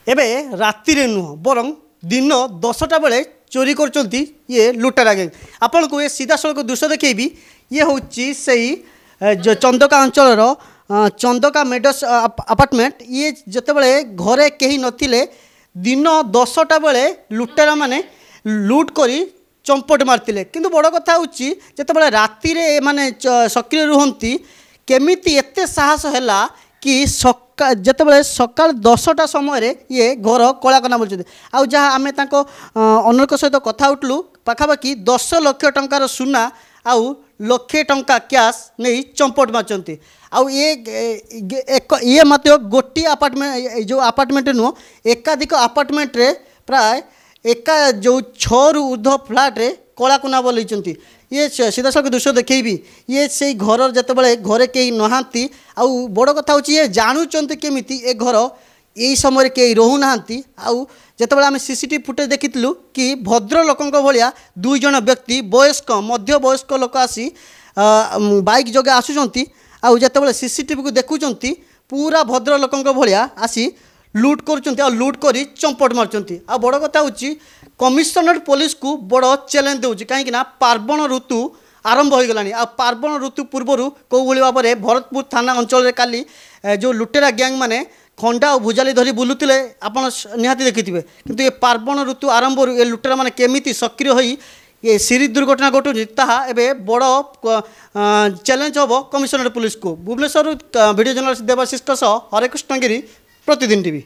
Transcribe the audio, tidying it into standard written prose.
एबे राति रे नुह बरं दिन 10टा बेले चोरी कर ये लुटेरा गैंग आपन को ये सीधा सड़क दृश्य देखी ये हूँ से जो चंदका अंचल चंदका मेडस अपार्टमेंट ये जितेबाला घरे कहीं नथिले दिन 10टा बेले लुटेरा माने लुट करी चंपट मारते कि बड़ कथा हूँ जितेबाला राति रे माने सक्रिय रुहंती केमिति एते साहस है कि जितेबाला सका 10टा समय ये घर कलाकना बोलते आउ जहाँ आम अनर सहित कथा उठलु पाखापाखि 10 लाख टंकार सुना आउ लक्षे टंका कैश नहीं चंपट मारचंती आउ ये मत गोटे अपार्टमेंट जो अपार्टमेंट नुह एकाधिक अपार्टमेंट रे प्राय एका जो 6 रु ऊर्ध्व फ्लाट रे कलाकुना बोलते ये सीधा सड़क दृश्य देखी ये से घर जितेबाला घरे कहीं नहांती आउ बड़ कथा हूँ ये जानूँ केमिति ए घर यही समय कहीं रोना आउ जितेबाला आम सीसीटीवी फुटेज देखीलु कि भद्र लोकों भाया 2 जन व्यक्ति वयस्क मध्य वयस्क लोक आसी बाइक जगह आसुंच आउ जितेबाला सीसीटीवी को देखुंट पूरा भद्र लोकों भाया आसी लुट कर लुट कर चंपट मार्च आ बड़ कथा हूँ कमिशनरेट पुलिस को बड़ चैलेंज दूसरी कहीं पार्वण ऋतु आरंभ हो गलानी आ पार्वण ऋतु पूर्वर कौ भाव में भरतपुर थाना अंचल में काली जो लुटेरा गैंग माने खंडा और भुजाली धरी बुलूले आप निहाती देखिथे किंतु ये पार्वण ऋतु आरंभ ये लुटेरा माने केमिति सक्रिय होई ये सीरी दुर्घटना घटुची ताहा एबे बड़ चैलेंज हम कमिशनरेट पुलिस को भुवनेश्वर वीडियो जर्नलिस्ट देवाशीष हरेकृष्ण गिरी प्रतिदिन टीवी।